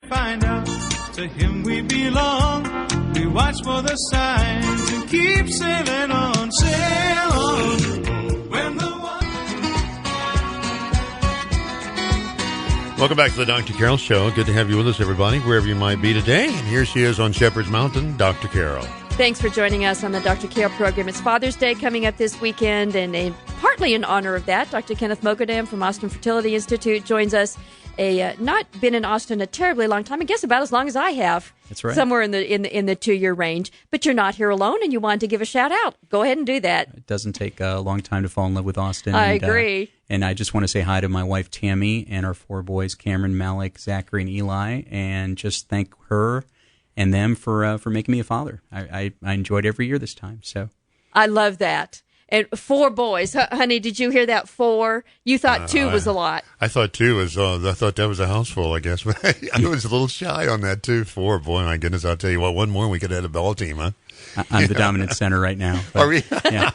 Find out to him we belong. We watch for the signs and keep sailing on, sail on. When the Welcome back to the Dr. Carol Show. Good to have you with us, everybody, wherever you might be today. And here she is on Shepherd's Mountain, Dr. Carol. Thanks for joining us on the Dr. Carol program. It's Father's Day coming up this weekend, and partly in honor of that, Dr. Kenneth Moghadam from Austin Fertility Institute joins us. Not been in Austin a terribly long time, I guess about as long as I have. That's right. Somewhere in the 2-year range. But you're not here alone, and you wanted to give a shout out. Go ahead and do that. It doesn't take a long time to fall in love with Austin. I agree. And I just want to say hi to my wife, Tammy, and our 4 boys, Cameron, Malik, Zachary, and Eli, and just thank her and them for making me a father. I enjoyed every year this time. So I love that. And 4 boys. Honey, did you hear that? 4? You thought 2 was a lot. I thought 2 was, I thought that was a house full, I guess. But I was a little shy on that, too. 4, boy, my goodness, I'll tell you what, one more we could have a ball team, huh? I'm the dominant center right now. But, are we? Yeah.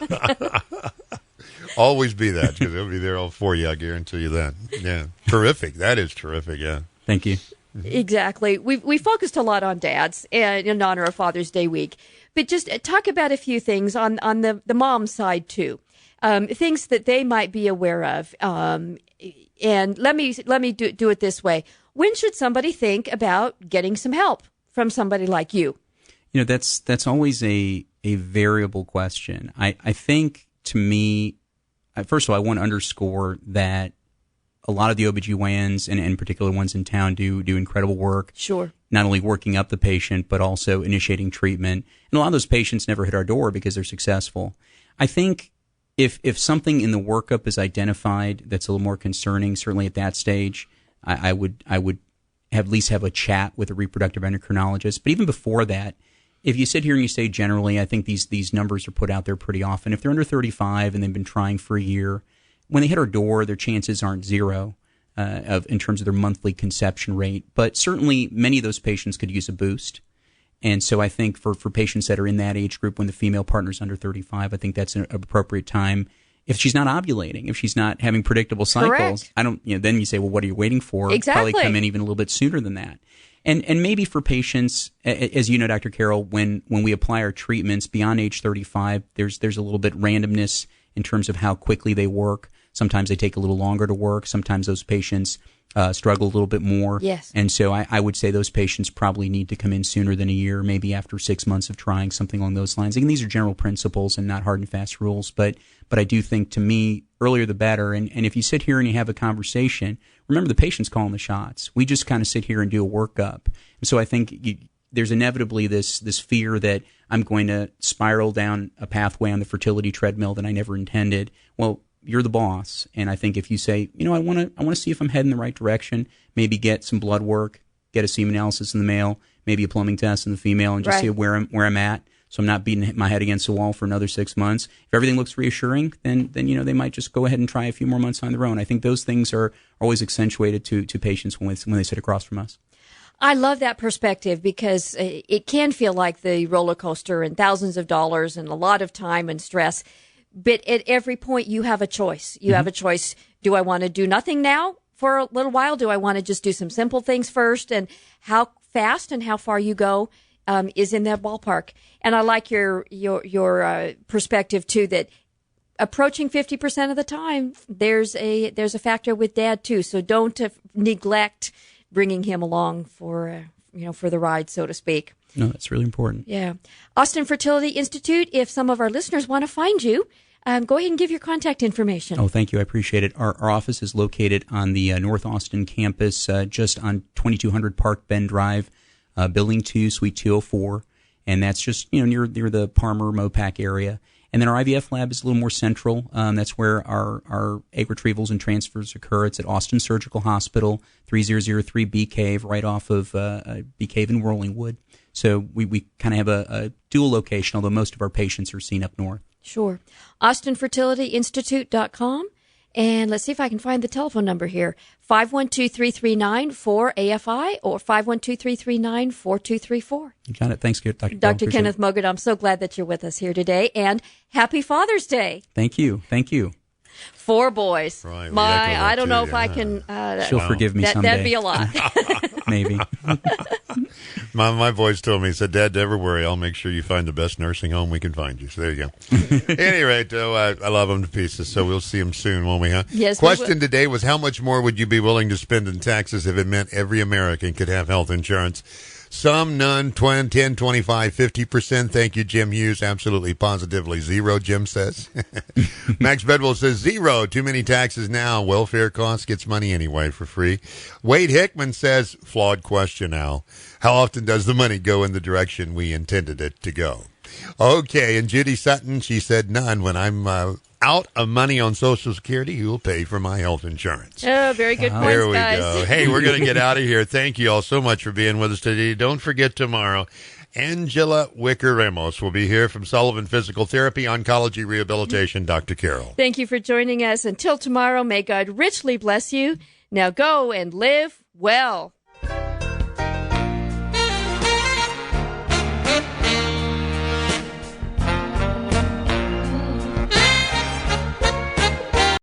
Always be that, because they'll be there all for you, I guarantee you that. Yeah. Terrific. That is terrific, yeah. Thank you. Exactly. We focused a lot on dads in honor of Father's Day week. But just talk about a few things on the mom side, too. Things that they might be aware of. And let me do it this way. When should somebody think about getting some help from somebody like you? You know, that's always a variable question. I think, to me, first of all, I want to underscore that a lot of the OBGYNs, and in particular ones in town, do incredible work. Sure. Not only working up the patient, but also initiating treatment. And a lot of those patients never hit our door because they're successful. I think if something in the workup is identified that's a little more concerning, certainly at that stage, I would at least have a chat with a reproductive endocrinologist. But even before that, if you sit here and you say generally, I think these numbers are put out there pretty often. If they're under 35 and they've been trying for a year, when they hit our door, their chances aren't zero in terms of their monthly conception rate. But certainly many of those patients could use a boost. And so I think for patients that are in that age group when the female partner's under 35, I think that's an appropriate time. If she's not ovulating, if she's not having predictable cycles, correct. Then you say, well, what are you waiting for? Exactly. Probably come in even a little bit sooner than that. And maybe for patients, as you know, Dr. Carol, when we apply our treatments beyond age 35, there's a little bit randomness in terms of how quickly they work. Sometimes they take a little longer to work. Sometimes those patients struggle a little bit more. Yes. And so I would say those patients probably need to come in sooner than a year, maybe after 6 months of trying something along those lines. And these are general principles and not hard and fast rules. But I do think, to me, earlier the better. And if you sit here and you have a conversation, remember the patient's calling the shots. We just kind of sit here and do a workup. And so I think there's inevitably this fear that I'm going to spiral down a pathway on the fertility treadmill that I never intended. Well, you're the boss, and I think if you say, I want to see if I'm heading the right direction, maybe get some blood work, get a semen analysis in the male, maybe a plumbing test in the female, and just see where I'm at, so I'm not beating my head against the wall for another 6 months. If everything looks reassuring, then they might just go ahead and try a few more months on their own. I think those things are always accentuated to patients when they sit across from us. I love that perspective because it can feel like the roller coaster and thousands of dollars and a lot of time and stress. But at every point, you have a choice. You have a choice. Do I want to do nothing now for a little while? Do I want to just do some simple things first? And how fast and how far you go is in that ballpark. And I like your perspective too, that approaching 50% of the time, there's a factor with dad too. So don't neglect bringing him along for the ride, so to speak. No, that's really important. Yeah. Austin Fertility Institute, if some of our listeners want to find you, go ahead and give your contact information. Oh, thank you. I appreciate it. Our office is located on the North Austin campus, just on 2200 Park Bend Drive, Building 2, Suite 204. And that's just near the Parmer Mopac area. And then our IVF lab is a little more central. That's where our egg retrievals and transfers occur. It's at Austin Surgical Hospital, 3003 B Cave, right off of B Cave in Whirlingwood. So we kind of have a dual location, although most of our patients are seen up north. Sure. AustinFertilityInstitute.com. And let's see if I can find the telephone number here. 512-339-4AFI or 512-339-4234. You got it. Thanks, Dr. Dr. Kenneth Moghadam, I'm so glad that you're with us here today. And happy Father's Day. Thank you. Thank you. 4 boys. Right, we echo that I don't know too, if I yeah. can. She'll forgive me someday. That'd be a lot. Maybe. My voice told me, he said, Dad, never worry. I'll make sure you find the best nursing home we can find you. So there you go. At any rate, though, I love them to pieces, so we'll see them soon, won't we, huh? Yes, we Question will. today was, how much more would you be willing to spend in taxes if it meant every American could have health insurance? Some, none, 20, 10, 25, 50%. Thank you, Jim Hughes. Absolutely, positively zero, Jim says. Max Bedwell says 0. Too many taxes now. Welfare costs gets money anyway for free. Wade Hickman says, flawed question, Al. How often does the money go in the direction we intended it to go? Okay, and Judy Sutton, she said none. When I'm out of money on Social Security, who will pay for my health insurance? Oh, very good points, There we guys. go. Hey, we're going to get out of here. Thank you all so much for being with us today. Don't forget tomorrow, Angela Wicker-Ramos will be here from Sullivan Physical Therapy, Oncology Rehabilitation, Dr. Carol. Thank you for joining us. Until tomorrow, may God richly bless you. Now go and live well.